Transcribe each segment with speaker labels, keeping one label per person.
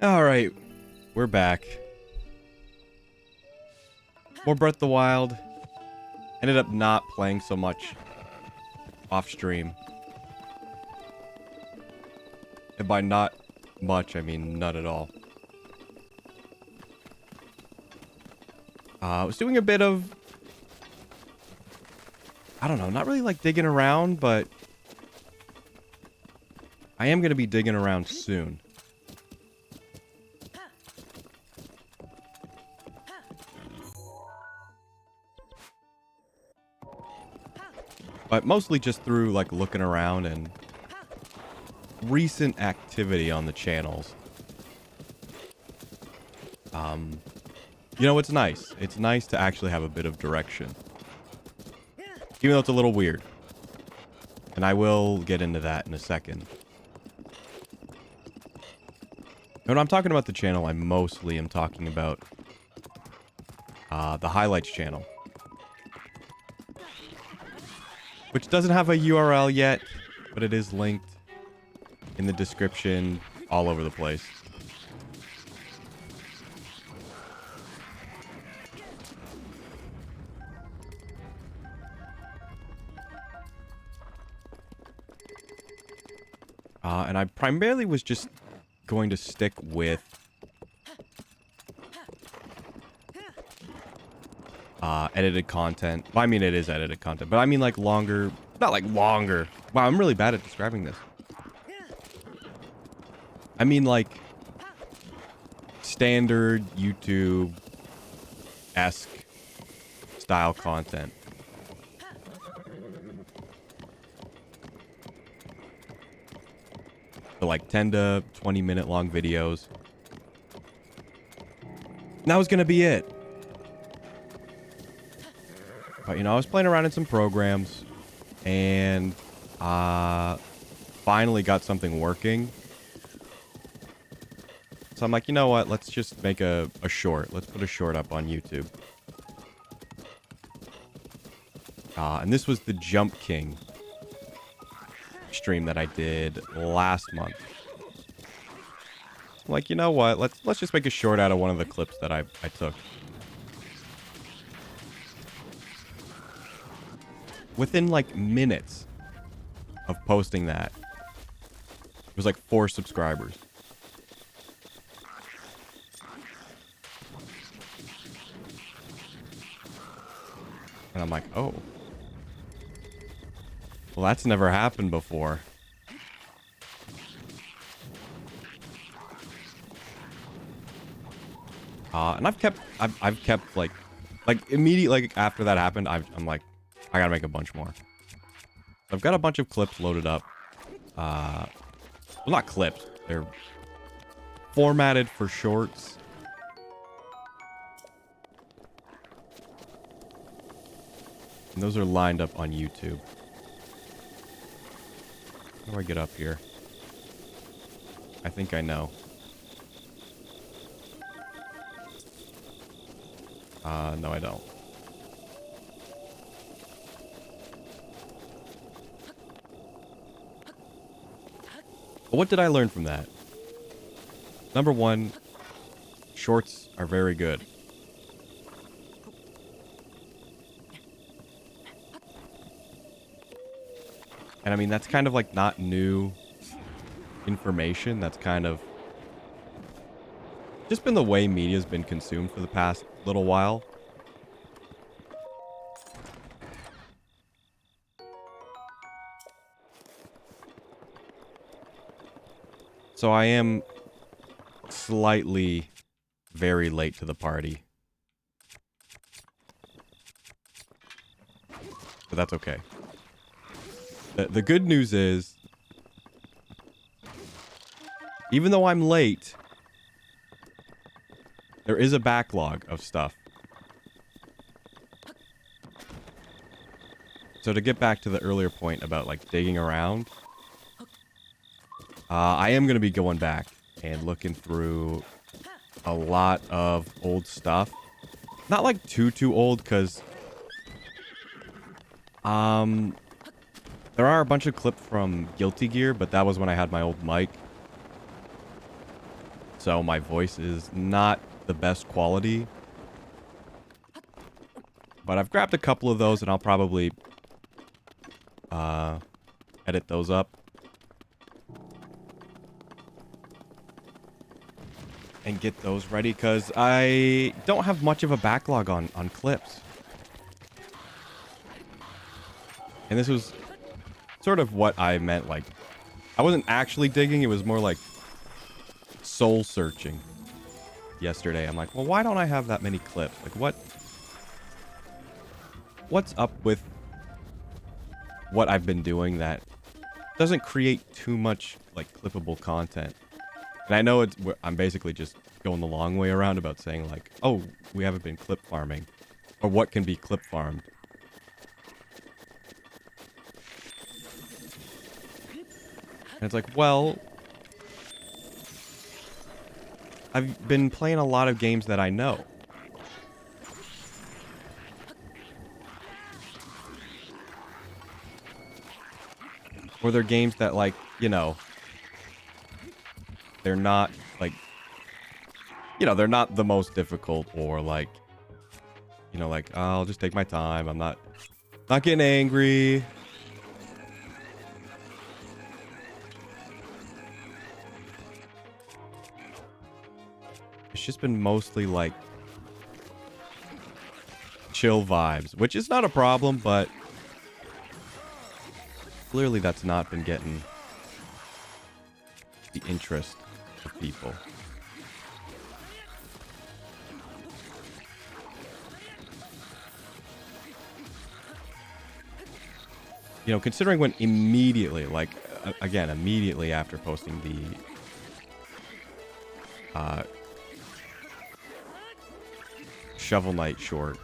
Speaker 1: All right, we're back. More Breath of the Wild. Ended up not playing so much off stream. And by not much, I mean none at all. I was doing a bit of... I don't know, not really like digging around, but... I am going to be digging around soon. But mostly just through, like, looking around and recent activity on the channels. You know, it's nice. It's nice to actually have a bit of direction. Even though it's a little weird. And I will get into that in a second. When I'm talking about the channel, I mostly am talking about the highlights channel. Which doesn't have a URL yet, but it is linked in the description all over the place. And I primarily was just going to stick with edited content. Well, I mean, it is edited content, but I mean like longer, not like longer. Wow, I'm really bad at describing this. I mean like standard YouTube-esque style content. So like 10 to 20 minute long videos. And that was gonna be it. But, you know, I was playing around in some programs and finally got something working. So I'm like, you know what? Let's just make a short. Let's put a short up on YouTube. And this was the Jump King stream that I did last month. So I'm like, you know what? Let's just make a short out of one of the clips that I took. Within, like, minutes of posting that, it was like 4 subscribers. And I'm like, oh. Well, that's never happened before. And I've kept, like immediately, like, after that happened, I'm like, I gotta make a bunch more. I've got a bunch of clips loaded up. Well, not clips. They're formatted for shorts. And those are lined up on YouTube. How do I get up here? I think I know. No, I don't. What did I learn from that? Number one, shorts are very good. And I mean, that's kind of like not new information. That's kind of just been the way media's been consumed for the past little while. So I am slightly very late to the party. But that's okay. The good news is, even though I'm late, there is a backlog of stuff. So to get back to the earlier point about like digging around, I am going to be going back and looking through a lot of old stuff. Not like too old, because there are a bunch of clips from Guilty Gear, but that was when I had my old mic. So my voice is not the best quality. But I've grabbed a couple of those and I'll probably edit those up. And get those ready because I don't have much of a backlog on clips. And this was sort of what I meant, like, I wasn't actually digging, it was more like soul searching. Yesterday, I'm like, well, why don't I have that many clips? Like, what's up with what I've been doing that doesn't create too much, like, clippable content? And I know I'm basically just going the long way around about saying, like, oh, we haven't been clip farming. Or what can be clip farmed. And it's like, well, I've been playing a lot of games that I know. Or they're games that, like, you know, they're not, like, you know, they're not the most difficult or, like, you know, like, oh, I'll just take my time. I'm not getting angry. It's just been mostly, like, chill vibes, which is not a problem, but clearly that's not been getting the interest of people. You know, considering when immediately, like, again, immediately after posting the Shovel Knight short,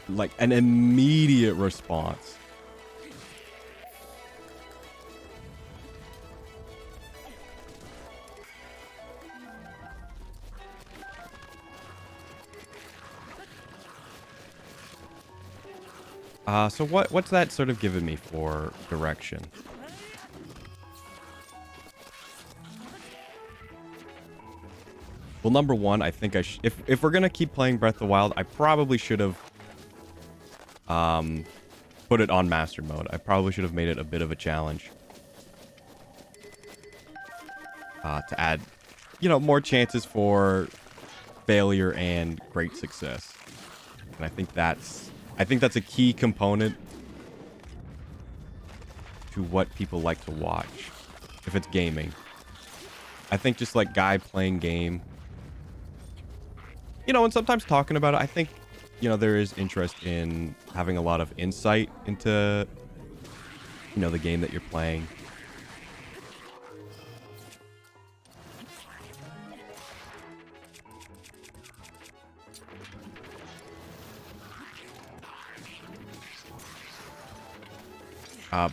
Speaker 1: like, an immediate response. So what's that sort of given me for direction? Well, number one, I think if we're gonna keep playing Breath of the Wild, I probably should have put it on master mode. I probably should have made it a bit of a challenge. To add, you know, more chances for failure and great success. And I think that's a key component to what people like to watch if it's gaming. I think just like guy playing game, you know, and sometimes talking about it, I think, you know, there is interest in having a lot of insight into, you know, the game that you're playing.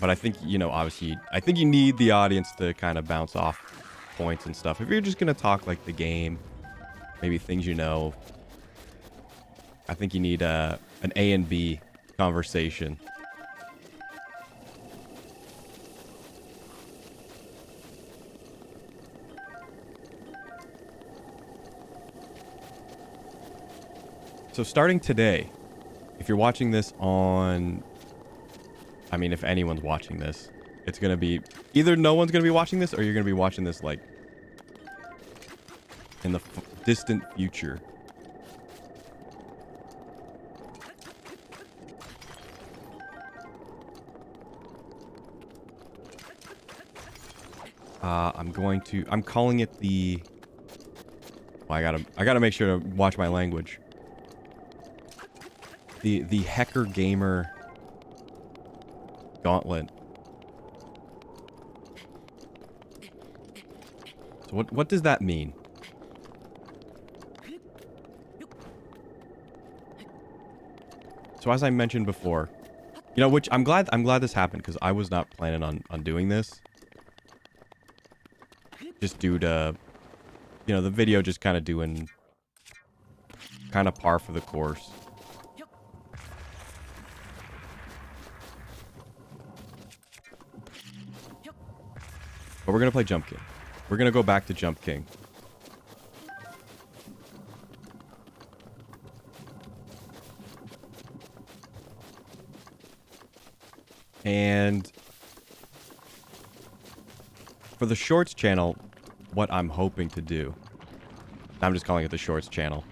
Speaker 1: But I think, you know, obviously, I think you need the audience to kind of bounce off points and stuff. If you're just going to talk like the game, maybe things you know, I think you need an A and B conversation. So starting today, if you're watching this on... I mean, if anyone's watching this, it's going to be... Either no one's going to be watching this, or you're going to be watching this, like, in the distant future. I'm calling it the... Well, I gotta make sure to watch my language. The Hecker Gamer Gauntlet. So what does that mean? So as I mentioned before, you know, which I'm glad this happened because I was not planning on doing this. Just due to, you know, the video just kind of doing kind of par for the course. But we're going to play Jump King. We're going to go back to Jump King. And for the Shorts channel, what I'm hoping to do... I'm just calling it the Shorts channel.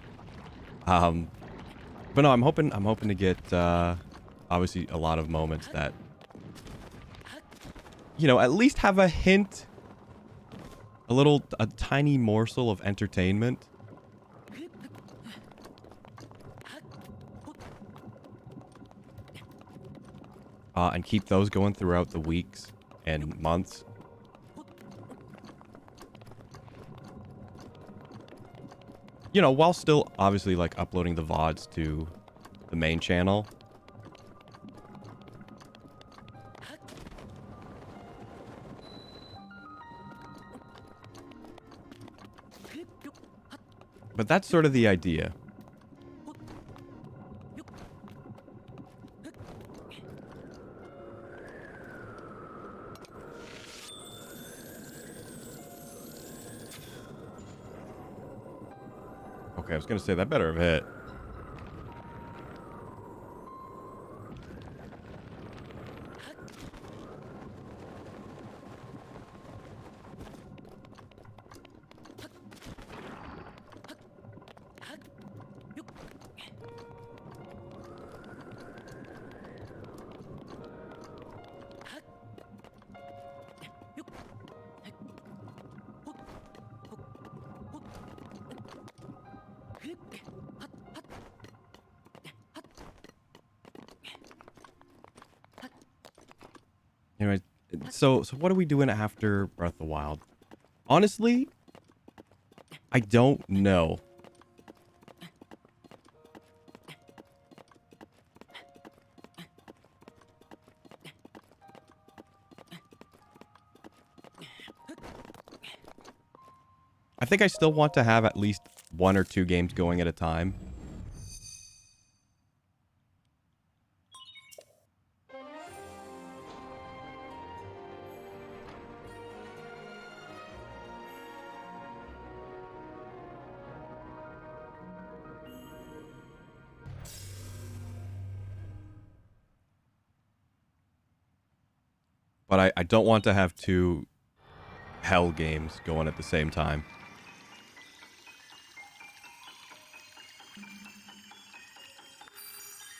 Speaker 1: But no, I'm hoping to get, obviously, a lot of moments that, you know, at least have a hint, a tiny morsel of entertainment. And keep those going throughout the weeks and months. You know, while still obviously like uploading the VODs to the main channel. But that's sort of the idea. Okay, I was gonna say that better have hit. Anyway, so what are we doing after Breath of the Wild? Honestly, I don't know. I think I still want to have at least 1 or 2 games going at a time. But I don't want to have 2 hell games going at the same time.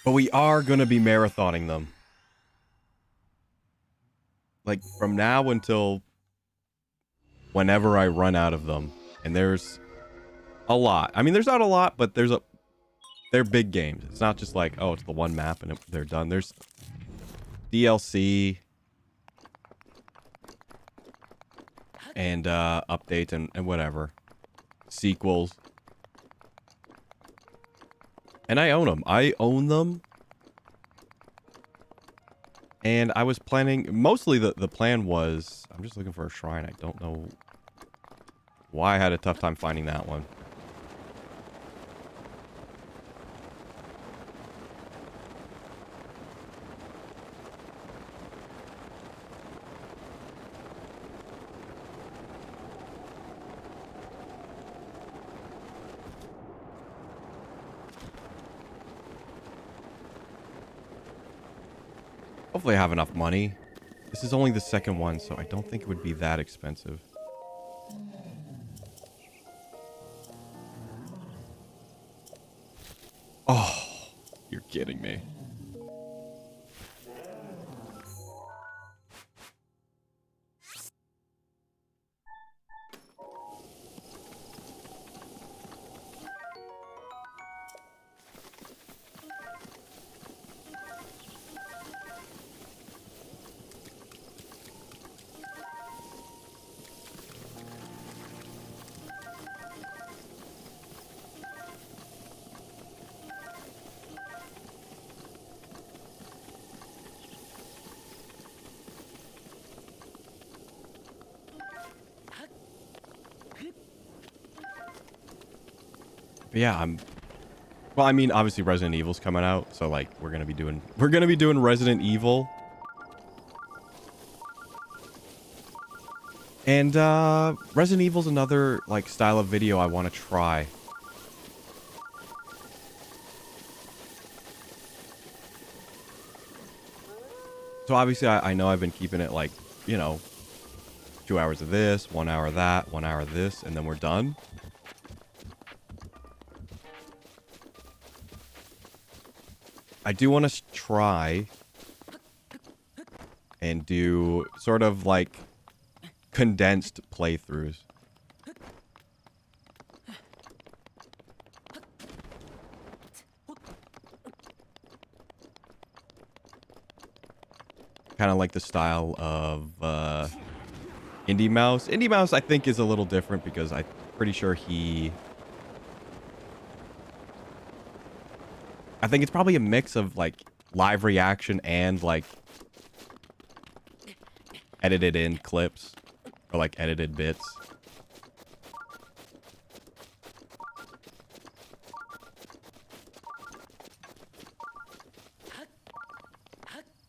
Speaker 1: But we are going to be marathoning them. Like, from now until whenever I run out of them. And there's a lot. I mean, there's not a lot, but they're big games. It's not just like, oh, it's the one map and they're done. There's DLC and updates and whatever. Sequels. And I own them. I own them. And I was planning... Mostly the plan was... I'm just looking for a shrine. I don't know why I had a tough time finding that one. Hopefully I have enough money. This is only the second one, so I don't think it would be that expensive. Oh, you're kidding me. But yeah, well, I mean, obviously Resident Evil's coming out, so like we're gonna be doing Resident Evil. And Resident Evil's another like style of video I want to try. So obviously I know I've been keeping it like, you know, 2 hours of this, 1 hour of that, 1 hour of this, and then we're done. I do want to try and do sort of like condensed playthroughs. Kind of like the style of Indie Mouse. Indie Mouse, I think, is a little different because I'm pretty sure I think it's probably a mix of like live reaction and like edited in clips or like edited bits.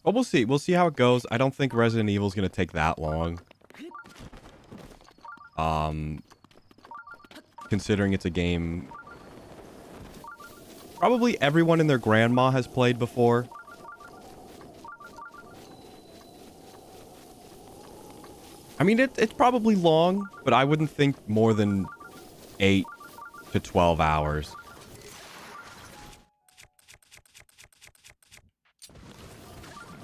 Speaker 1: But we'll see. We'll see how it goes. I don't think Resident Evil is going to take that long. Considering it's a game probably everyone and their grandma has played before. I mean, it's probably long, but I wouldn't think more than 8 to 12 hours.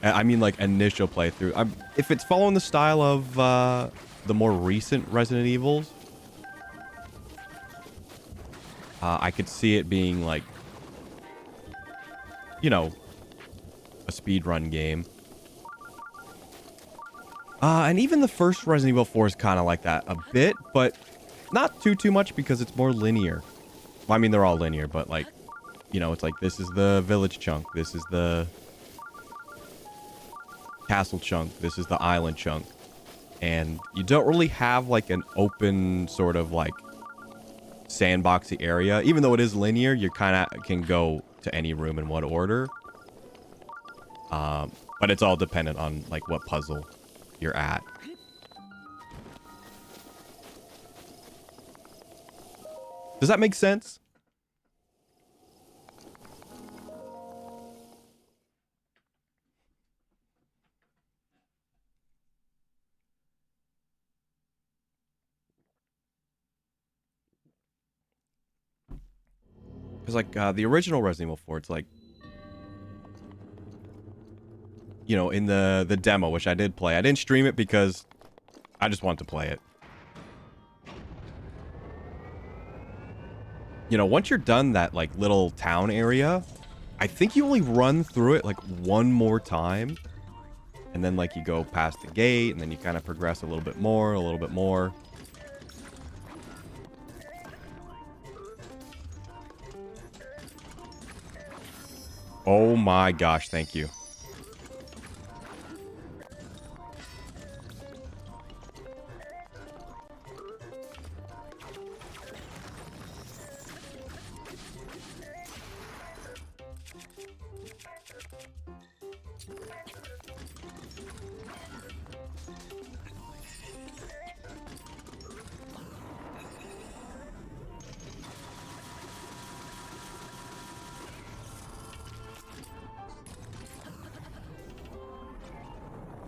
Speaker 1: I mean, like, initial playthrough. If it's following the style of the more recent Resident Evils, I could see it being, like, you know, a speedrun game. And even the first Resident Evil 4 is kind of like that a bit, but not too much because it's more linear. Well, I mean, they're all linear, but, like, you know, it's like, this is the village chunk, this is the castle chunk, this is the island chunk, and you don't really have like an open sort of like sandboxy area. Even though it is linear, you kind of can go to any room in what order, but it's all dependent on like what puzzle you're at. Does that make sense? Because, like, the original Resident Evil 4, it's like, you know, in the demo, which I did play. I didn't stream it because I just wanted to play it. You know, once you're done that, like, little town area, I think you only run through it, like, one more time. And then, like, you go past the gate, and then you kind of progress a little bit more, a little bit more. Oh my gosh, thank you.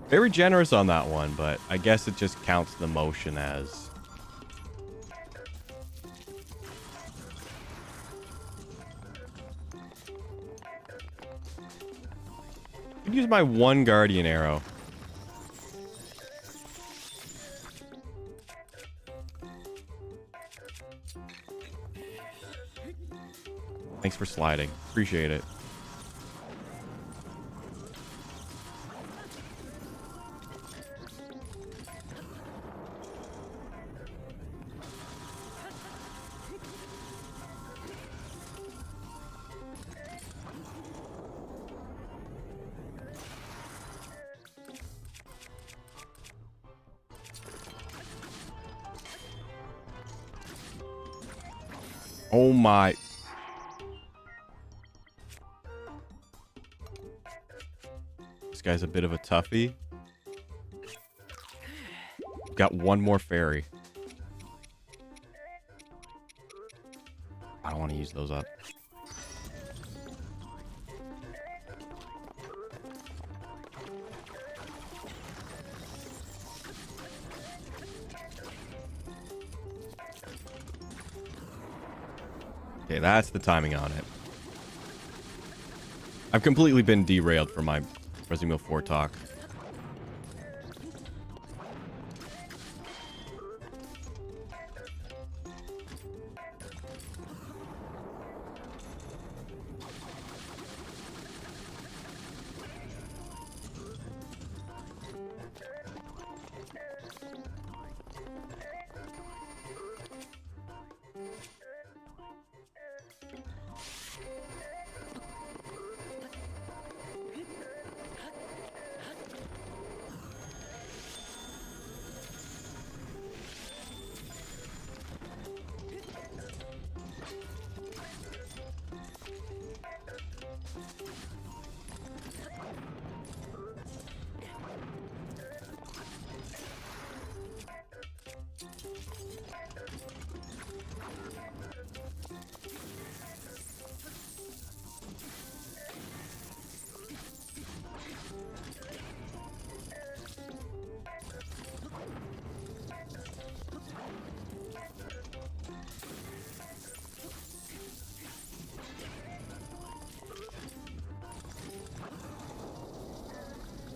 Speaker 1: Very generous on that one, but I guess it just counts the motion as... I could use my one guardian arrow. Thanks for sliding. Appreciate it. Oh my... This guy's a bit of a toughie. got one more fairy. I don't want to use those up. Okay, that's the timing on it. I've completely been derailed from my Resident Evil 4 talk.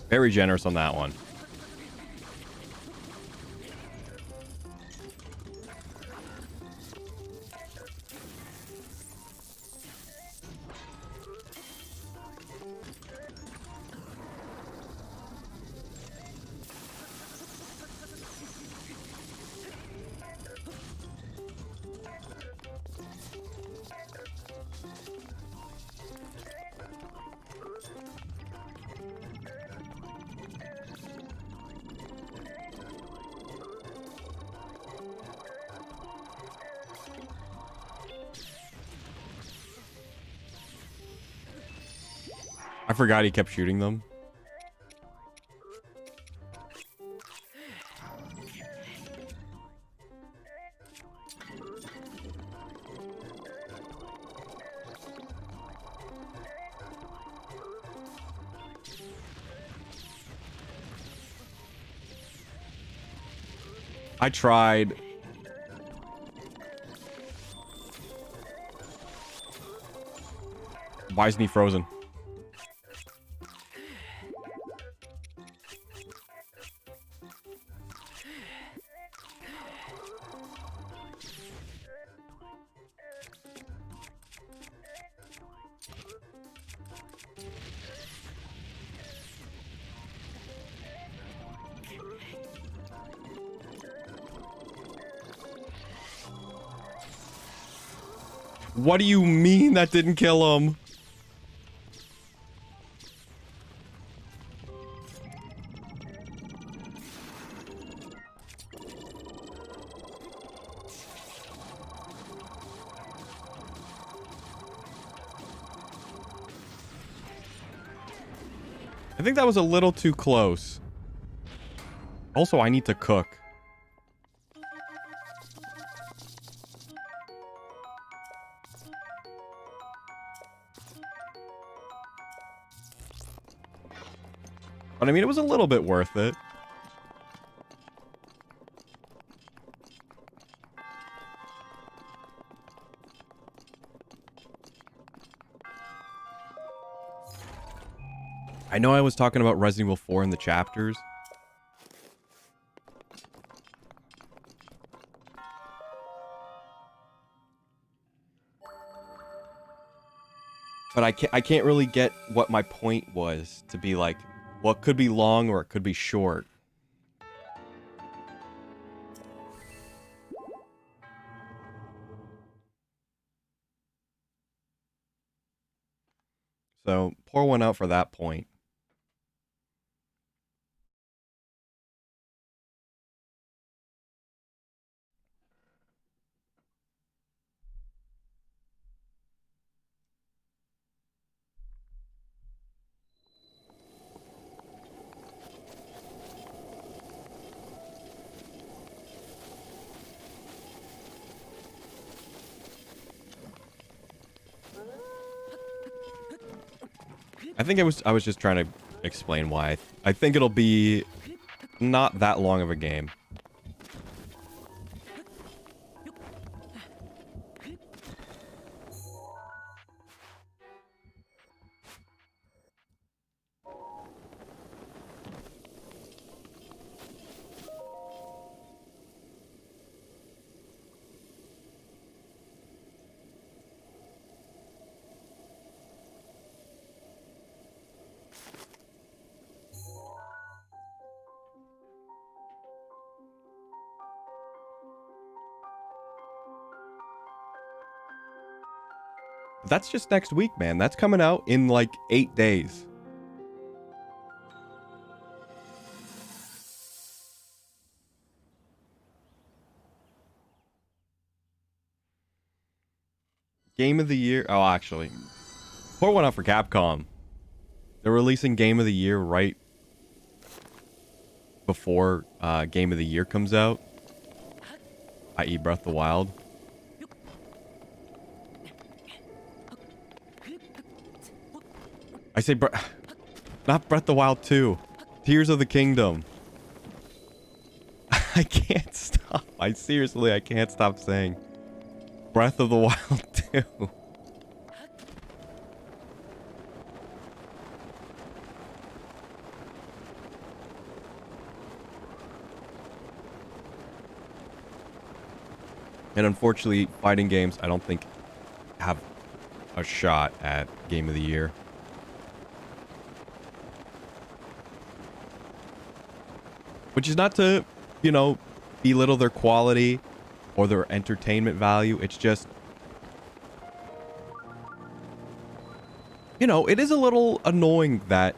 Speaker 1: Very generous on that one. I forgot he kept shooting them. I tried. Why isn't he frozen? What do you mean that didn't kill him? I think that was a little too close. Also, I need to cook. But I mean, it was a little bit worth it. I know I was talking about Resident Evil 4 in the chapters. But I can't really get what my point was to be like, well, it could be long or it could be short. So, pour one out for that point. I think I was just trying to explain why. I think it'll be not that long of a game. That's just next week, man. That's coming out in like 8 days. Game of the year. Oh, actually, pour one out for Capcom. They're releasing Game of the Year right before Game of the Year comes out, i.e. Breath of the Wild. I say not Breath of the Wild 2. Tears of the Kingdom. I can't stop. I can't stop saying Breath of the Wild 2. And unfortunately, fighting games, I don't think, have a shot at Game of the Year. Which is not to, you know, belittle their quality or their entertainment value. It's just, you know, it is a little annoying that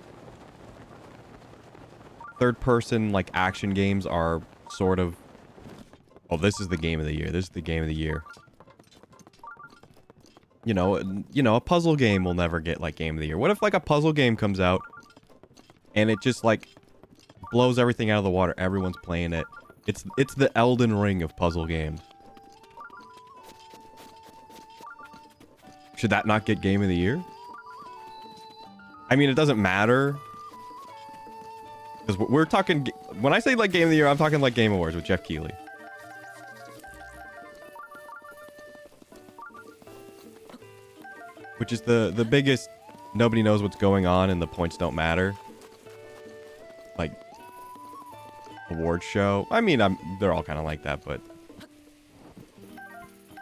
Speaker 1: third-person, like, action games are sort of, oh, this is the Game of the Year. This is the Game of the Year. You know, a puzzle game will never get, like, Game of the Year. What if, like, a puzzle game comes out and it just, like, blows everything out of the water? Everyone's playing it. It's the Elden Ring of puzzle games. Should that not get Game of the Year? I mean, it doesn't matter. Because we're talking... When I say, like, Game of the Year, I'm talking, like, Game Awards with Jeff Keighley. Which is the biggest... Nobody knows what's going on and the points don't matter. Like... award show. I mean, they're all kind of like that, but...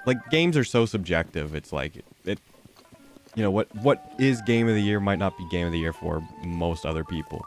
Speaker 1: Like, games are so subjective. It's like... You know, what is Game of the Year might not be Game of the Year for most other people.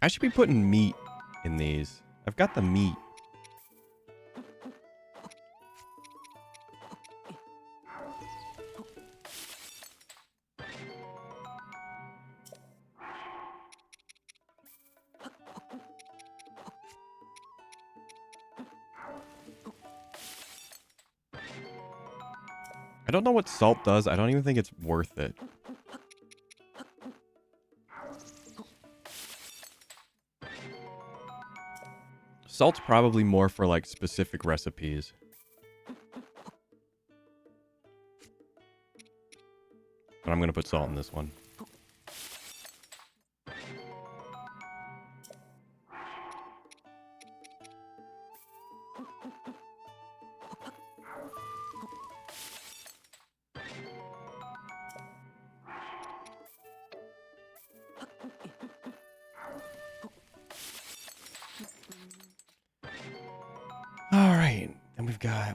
Speaker 1: I should be putting meat in these. I've got the meat. I don't know what salt does. I don't even think it's worth it. Salt's probably more for, like, specific recipes. But I'm gonna put salt in this one.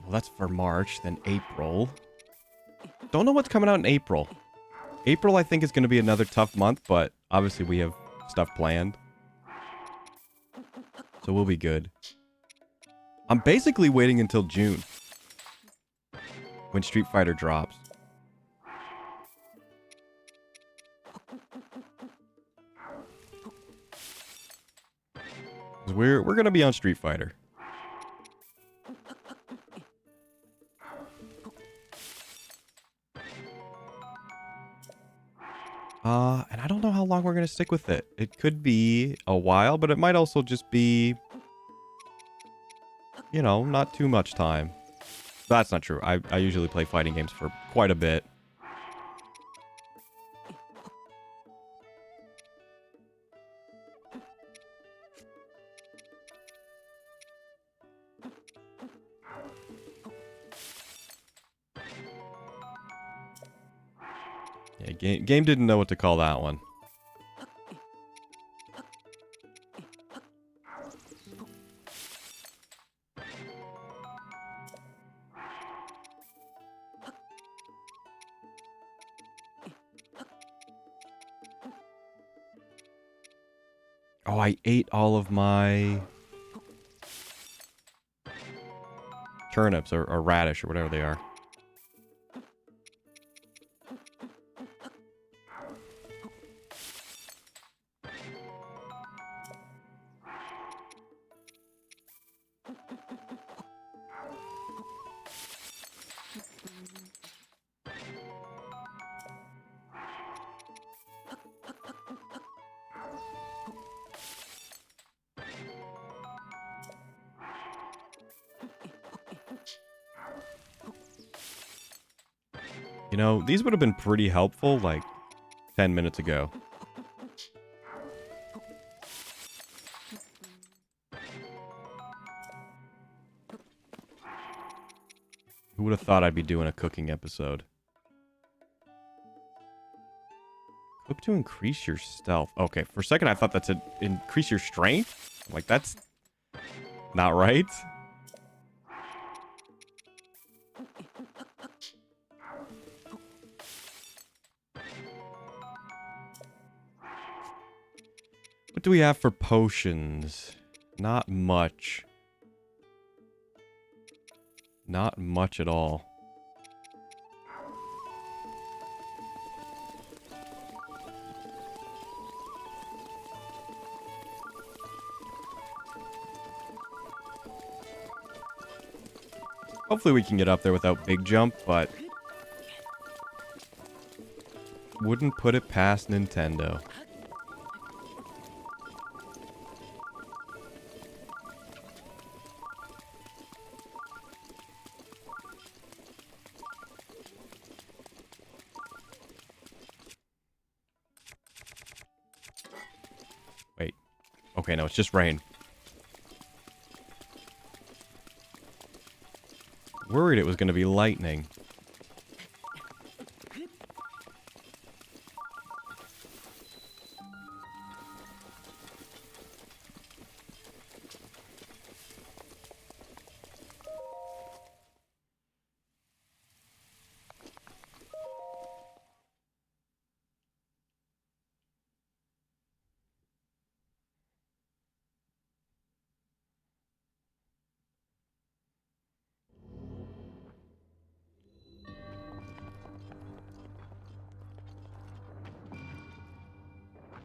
Speaker 1: Well, that's for March, then April. Don't know what's coming out in April. April, I think, is going to be another tough month, but obviously we have stuff planned. So we'll be good. I'm basically waiting until June. When Street Fighter drops. 'Cause we're gonna be on Street Fighter. And I don't know how long we're gonna stick with it. It could be a while, but it might also just be, you know, not too much time. That's not true. I usually play fighting games for quite a bit. Yeah, game didn't know what to call that one. Oh, I ate all of my turnips or radish or whatever they are. You know, these would have been pretty helpful like 10 minutes ago. Who would have thought I'd be doing a cooking episode? Cook to increase your stealth. Okay, for a second I thought that said increase your strength. I'm like, that's not right. What do we have for potions? Not much. Not much at all. Hopefully we can get up there without big jump, but wouldn't put it past Nintendo. Wait. Okay, no, it's just rain. Worried it was going to be lightning.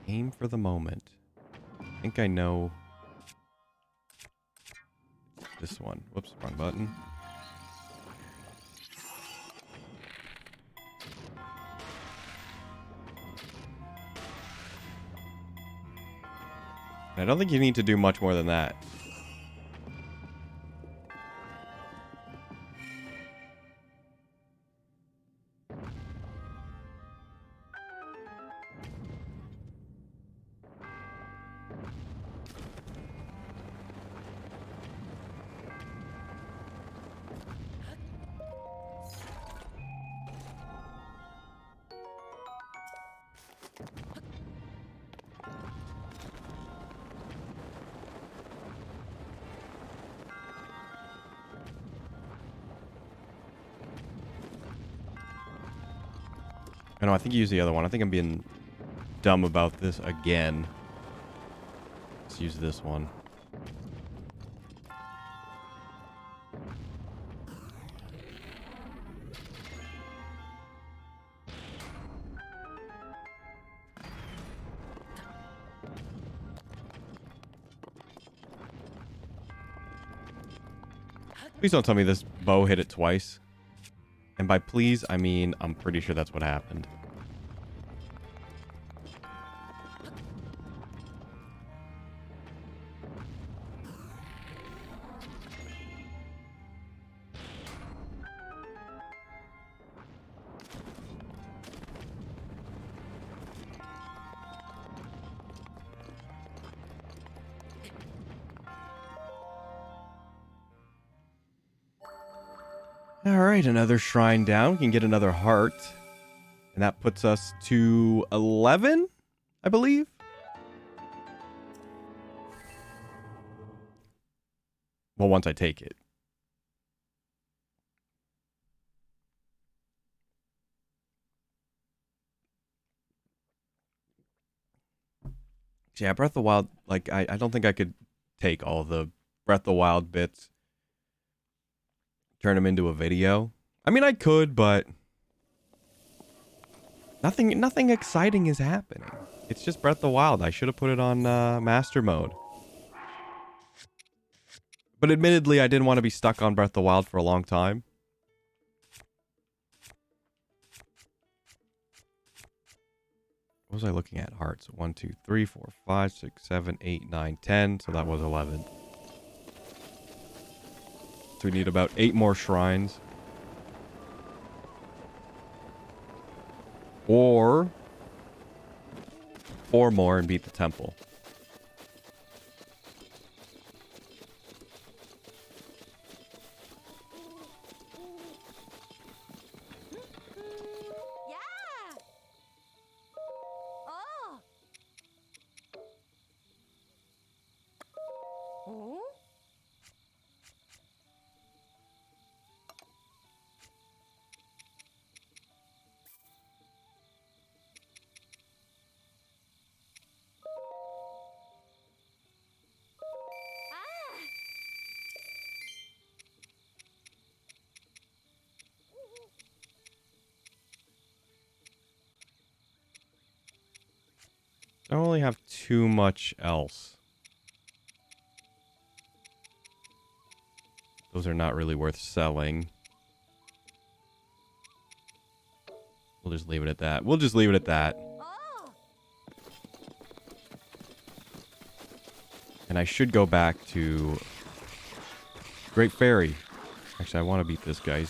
Speaker 1: Aim for the moment. I think I know this one. Whoops, wrong button. I don't think you need to do much more than that. I know, I think you use the other one. I think I'm being dumb about this again. use this one. Please don't tell me this bow hit it twice. And by please, I mean, I'm pretty sure that's what happened. Alright, another shrine down. We can get another heart. And that puts us to 11, I believe. Well, once I take it. Yeah, Breath of the Wild, like, I don't think I could take all the Breath of the Wild bits, turn them into a video. I mean, I could, but nothing exciting is happening. It's just Breath of the Wild. I should have put it on Master Mode. But admittedly, I didn't want to be stuck on Breath of the Wild for a long time. What was I looking at? Hearts. 1, 2, 3, 4, 5, 6, 7, 8, 9, 10. So that was 11. So we need about 8 more shrines. Or 4 more and beat the temple. I don't really have too much else. Those are not really worth selling. We'll just leave it at that. We'll just leave it at that. And I should go back to Great Fairy. Actually, I want to beat this guy.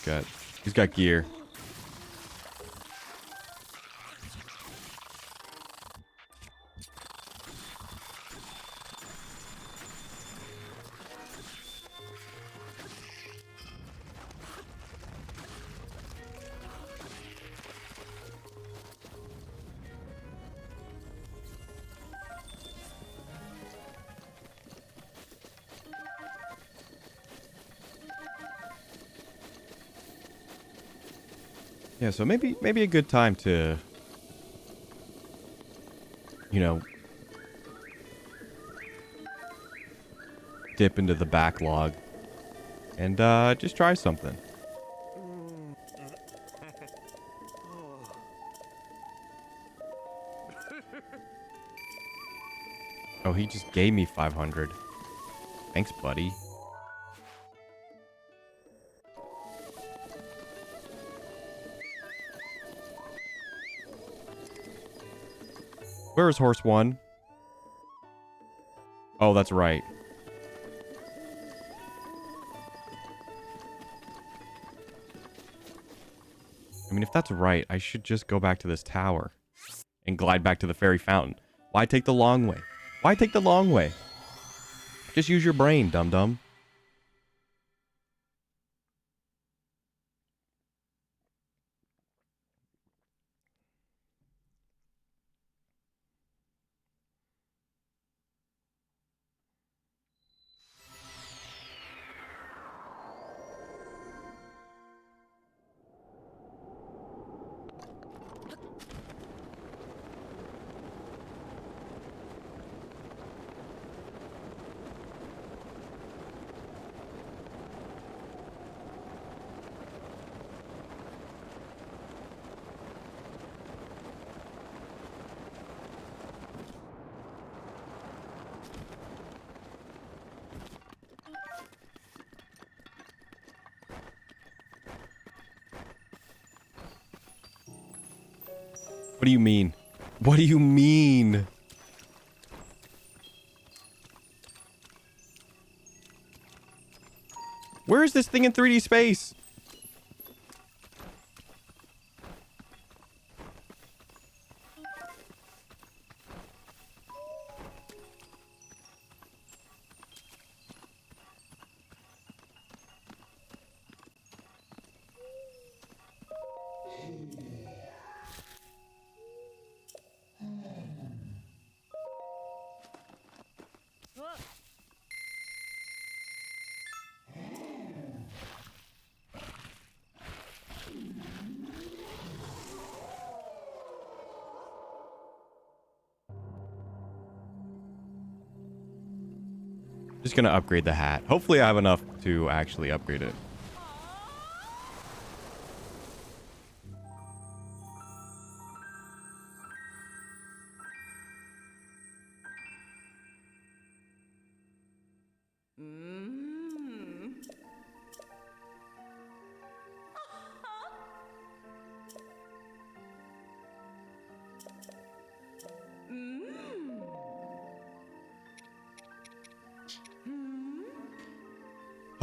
Speaker 1: He's got gear. Yeah, so maybe a good time to, you know, dip into the backlog and just try something. Oh, he just gave me 500. Thanks, buddy. Where is horse 1? Oh, that's right. I mean, if that's right, I should just go back to this tower and glide back to the fairy fountain. Why take the long way? Why take the long way? Just use your brain, dum-dum. What do you mean? What do you mean? Where is this thing in 3D space? Just gonna upgrade the hat. Hopefully I have enough to actually upgrade it.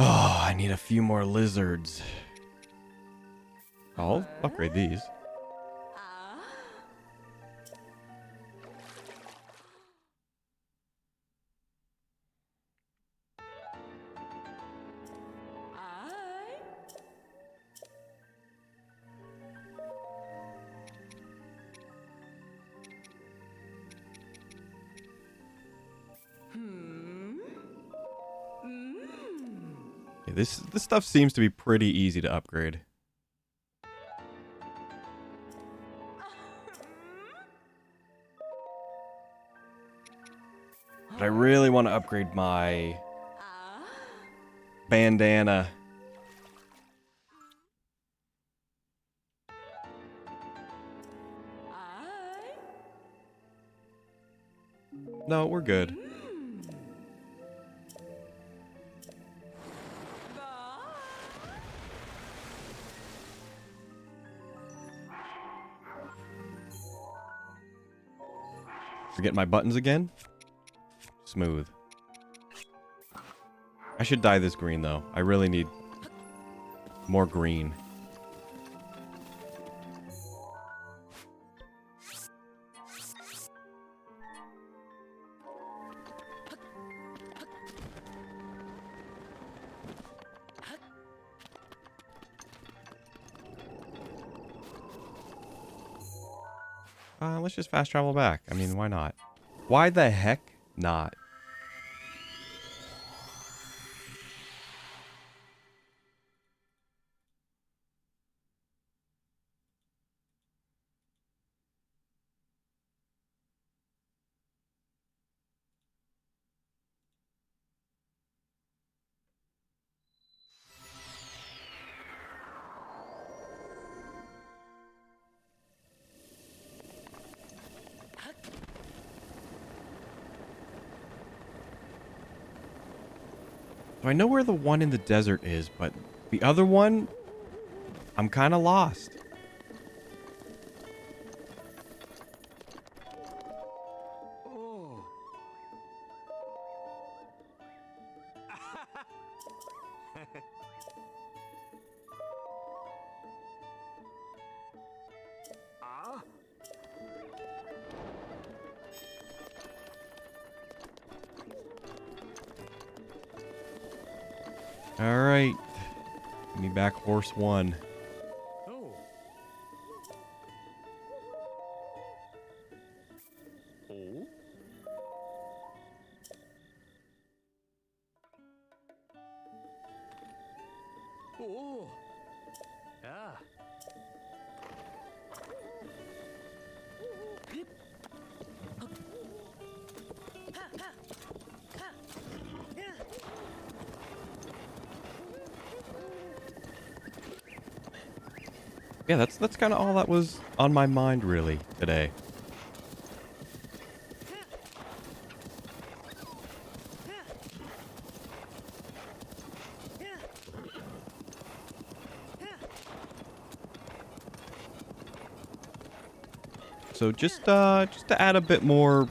Speaker 1: Oh, I need a few more lizards. I'll upgrade these. Okay, this stuff seems to be pretty easy to upgrade. But I really want to upgrade my bandana. No, we're good. Forget my buttons again? Smooth. I should dye this green though. I really need more green. Let's just fast travel back. I mean, why not? Why the heck not? I know where the one in the desert is, but the other one, I'm kind of lost. All right, give me back horse one. Yeah, that's kind of all that was on my mind really today. So just to add a bit more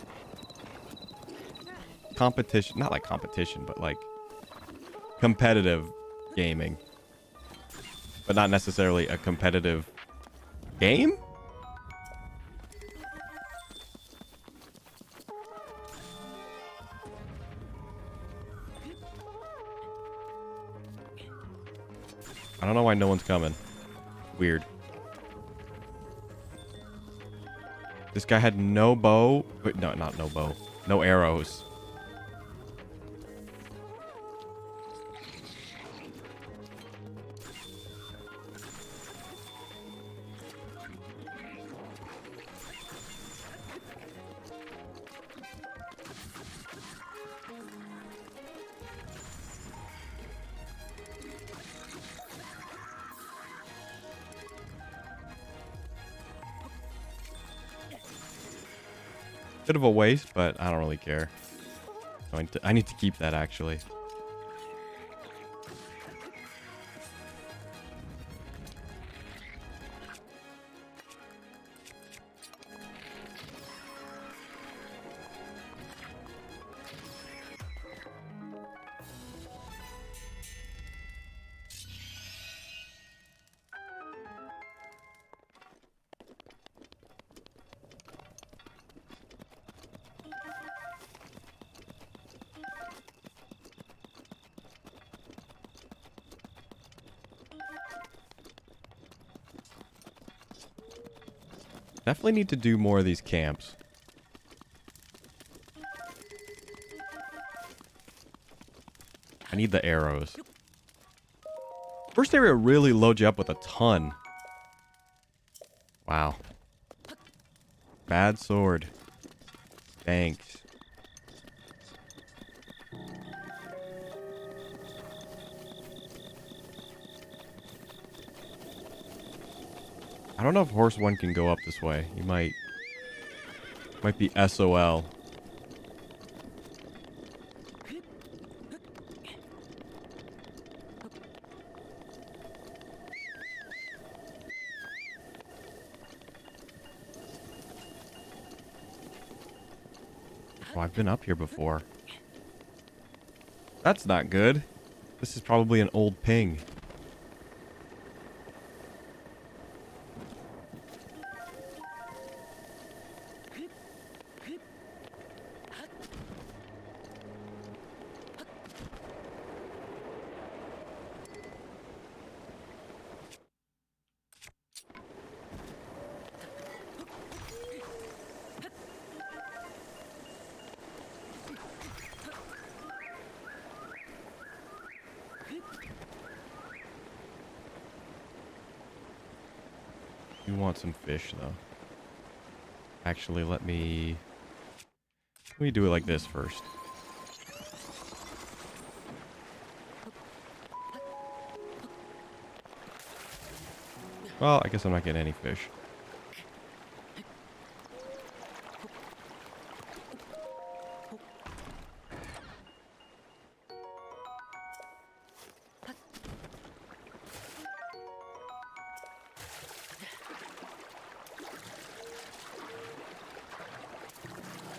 Speaker 1: competition, not like competition, but like competitive gaming, but not necessarily a competitive game. I don't know why no one's coming. Weird. This guy had no bow. Wait, no, not no bow. No arrows. Bit of a waste, but I don't really care. I need to keep that, actually. Definitely need to do more of these camps. I need the arrows. First area really loads you up with a ton. Wow. Bad sword. Thanks. I don't know if horse 1 can go up this way. He might be SOL. Oh, I've been up here before. That's not good. This is probably an old ping. You want some fish, though. Actually, let me do it like this first. Well, I guess I'm not getting any fish.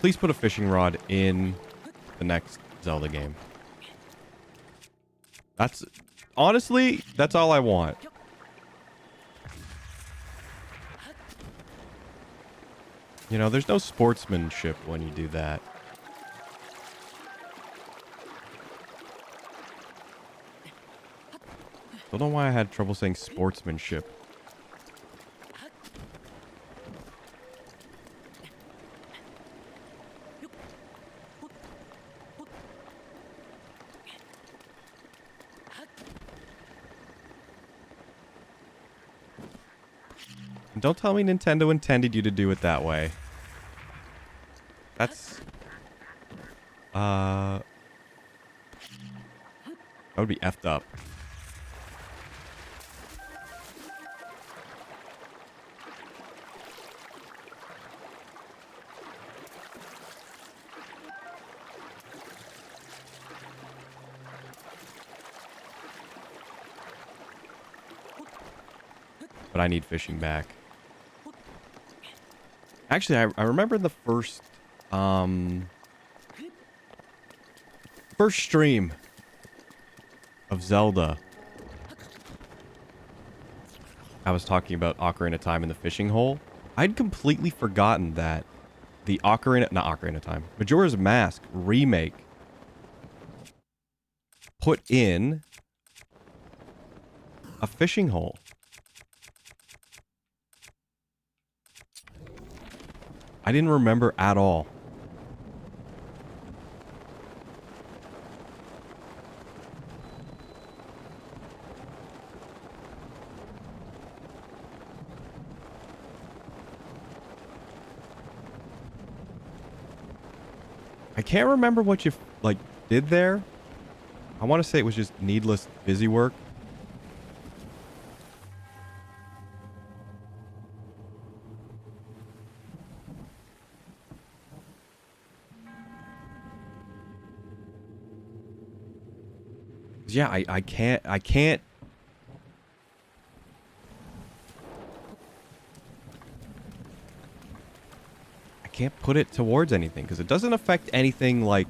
Speaker 1: Please put a fishing rod in the next Zelda game. Honestly, that's all I want. You know, there's no sportsmanship when you do that. Don't know why I had trouble saying sportsmanship. Don't tell me Nintendo intended you to do it that way. That's... that would be effed up. But I need fishing back. Actually, I remember the first stream of Zelda. I was talking about Ocarina of Time in the fishing hole. I'd completely forgotten that the not Ocarina of Time, Majora's Mask remake put in a fishing hole. I didn't remember at all. I can't remember what you, like, did there. I want to say it was just needless busy work. Yeah, I can't put it towards anything because it doesn't affect anything like,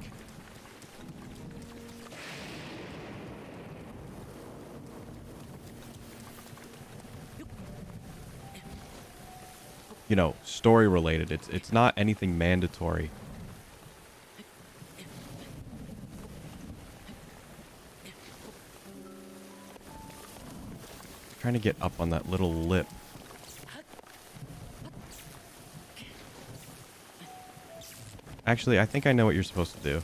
Speaker 1: you know, story related. It's not anything mandatory. Trying to get up on that little lip. Actually, I think I know what you're supposed to do.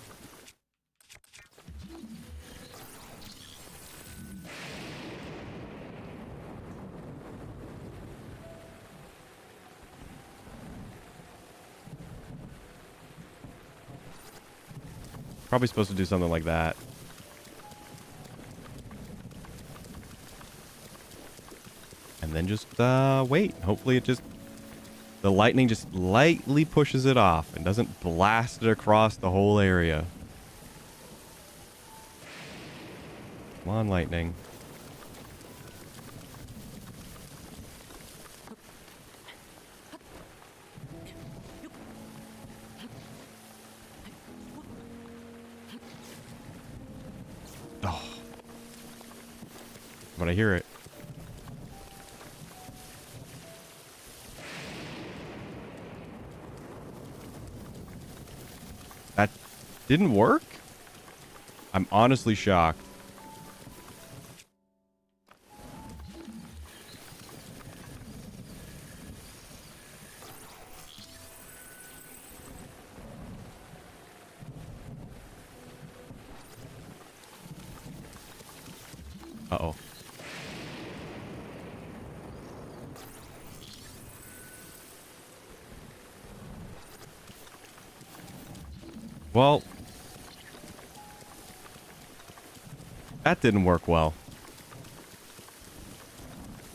Speaker 1: Probably supposed to do something like that. And then just wait. Hopefully it just... the lightning just lightly pushes it off and doesn't blast it across the whole area. Come on, lightning. Oh. But I hear it. That didn't work? I'm honestly shocked. Uh-oh. Well, that didn't work well.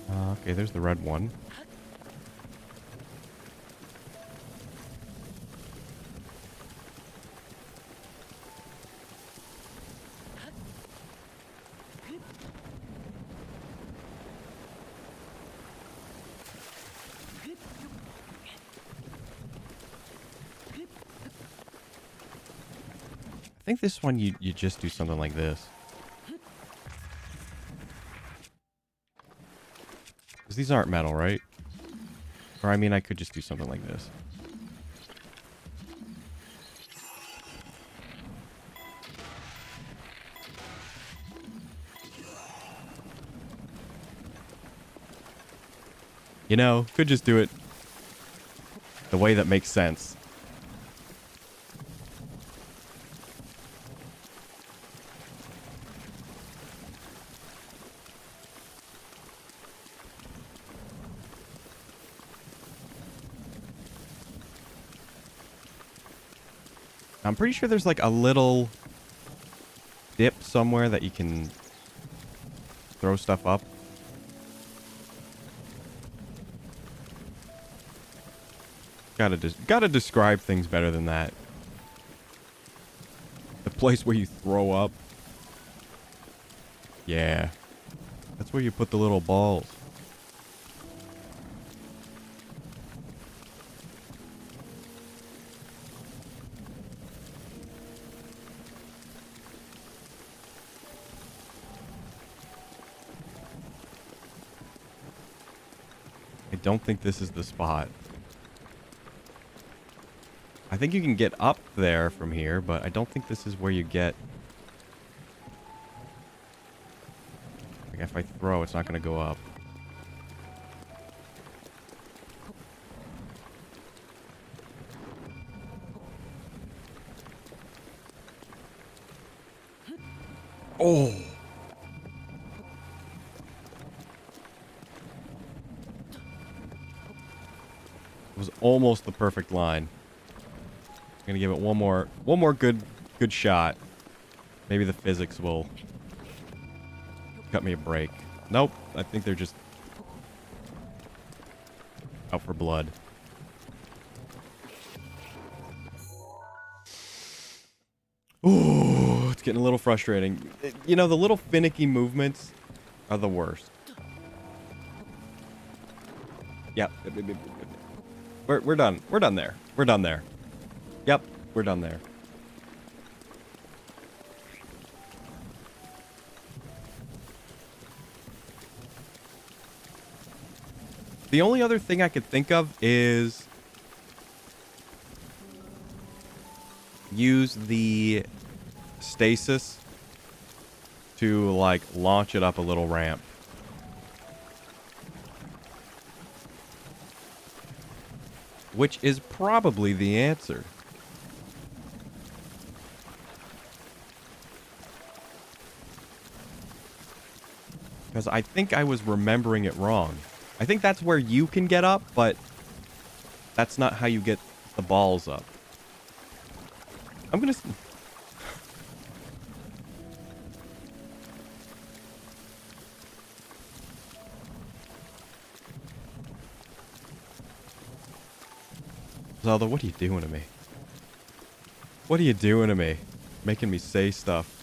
Speaker 1: Okay, there's the red one. I think this one you just do something like this. Because these aren't metal, right? Or I mean, I could just do something like this. You know, could just do it the way that makes sense. I'm pretty sure there's like a little dip somewhere that you can throw stuff up. Gotta describe things better than that. The place where you throw up. Yeah. That's where you put the little balls. don't think this is the spot. I think you can get up there from here, but I don't think this is where you get... Like, if I throw, it's not going to go up. Oh! It was almost the perfect line. I'm gonna give it one more good shot. Maybe the physics will cut me a break. Nope, I think they're just out for blood. Ooh, it's getting a little frustrating. You know, the little finicky movements are the worst. Yep. We're done. We're done there. We're done there. Yep, we're done there. The only other thing I could think of is use the stasis to, like, launch it up a little ramp. Which is probably the answer. Because I think I was remembering it wrong. I think that's where you can get up, but that's not how you get the balls up. I'm gonna... Zelda, what are you doing to me? What are you doing to me? Making me say stuff.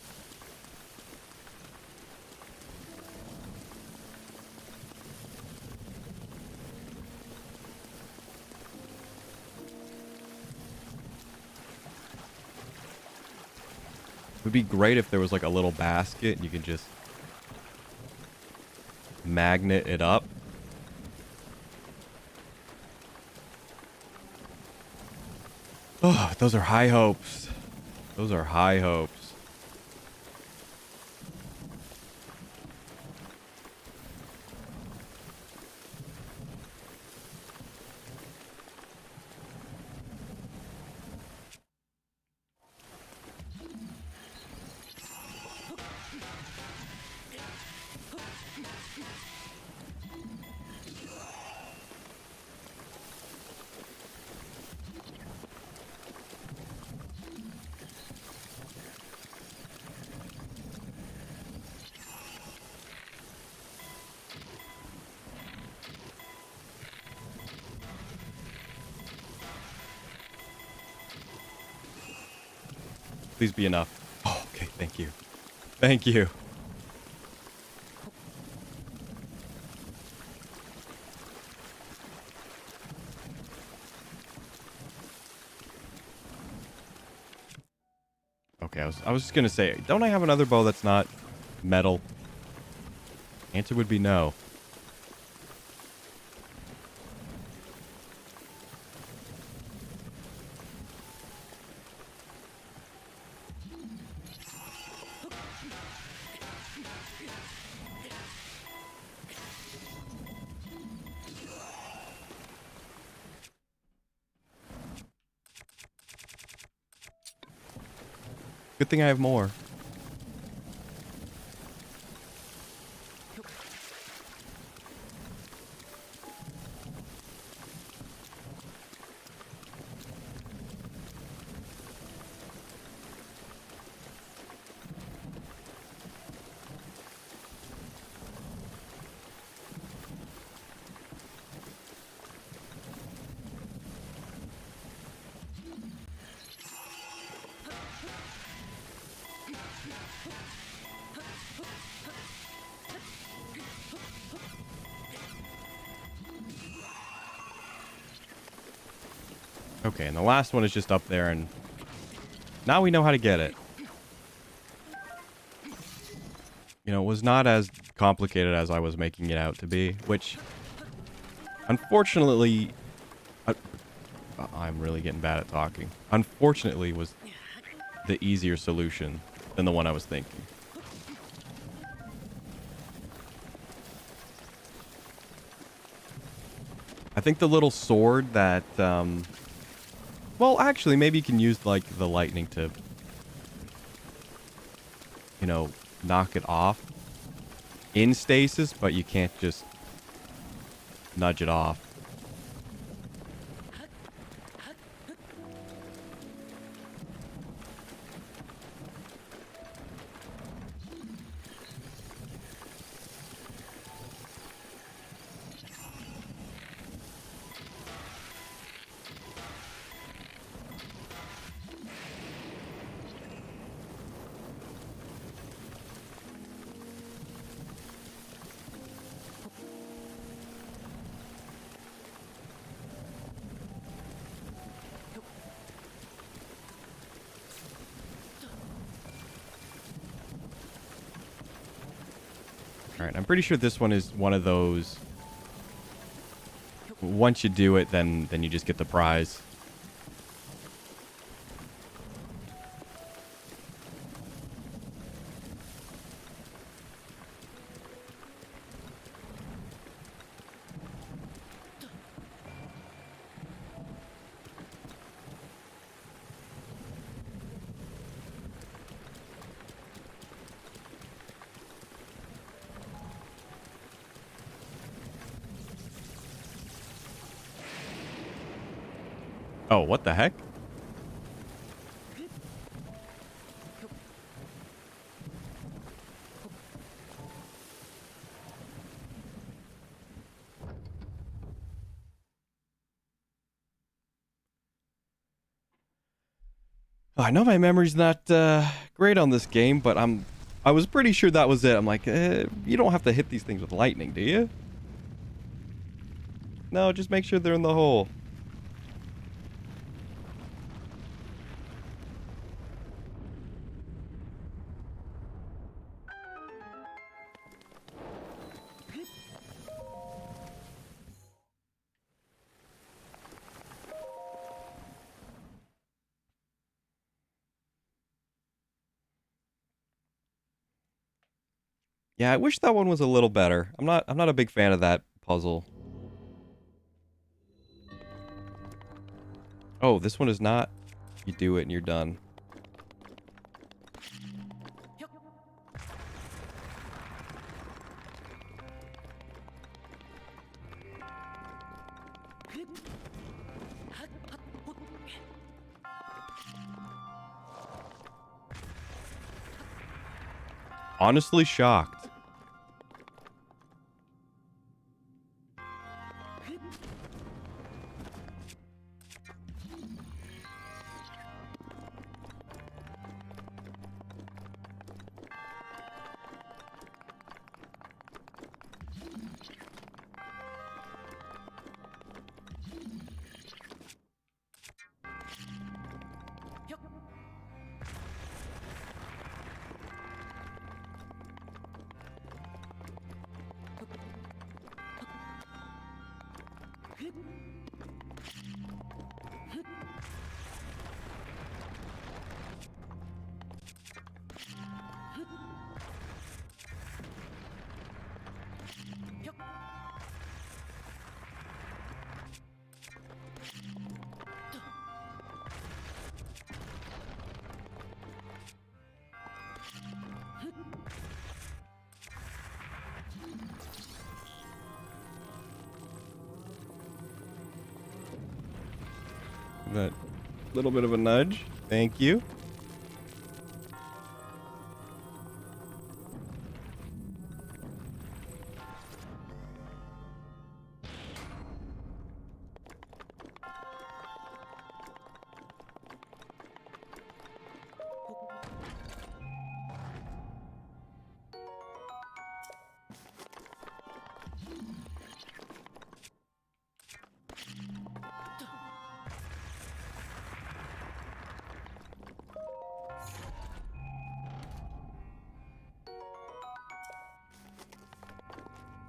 Speaker 1: It would be great if there was like a little basket and you could just magnet it up. Oh, those are high hopes. Those are high hopes. Please be enough. Oh, okay, thank you. Thank you. Okay, I was just gonna say, don't I have another bow that's not metal? Answer would be no. Good thing I have more. Okay, and the last one is just up there, and now we know how to get it. You know, it was not as complicated as I was making it out to be, which Unfortunately, uh, I'm really getting bad at talking. Unfortunately was the easier solution than the one I was thinking. I think the little sword that, well, actually, maybe you can use, like, the lightning to, you know, knock it off in stasis, but you can't just nudge it off. All right, I'm pretty sure this one is one of those. Once you do it, then you just get the prize. Oh, what the heck? I know my memory's not great on this game, but I was pretty sure that was it. I'm like, you don't have to hit these things with lightning, do you? No, just make sure they're in the hole. Yeah, I wish that one was a little better. I'm not a big fan of that puzzle. Oh, this one is not. You do it and you're done. Honestly shocked. That little bit of a nudge. Thank you.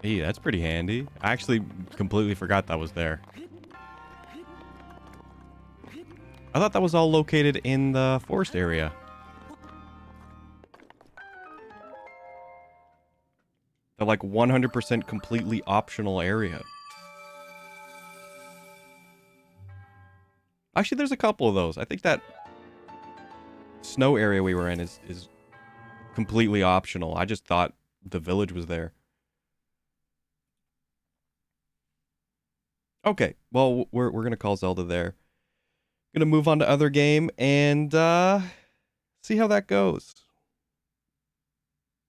Speaker 1: Hey, that's pretty handy. I actually completely forgot that was there. I thought that was all located in the forest area. The like 100% completely optional area. Actually, there's a couple of those. I think that snow area we were in is completely optional. I just thought the village was there. Okay, well, we're gonna call Zelda there. Gonna move on to other game and see how that goes.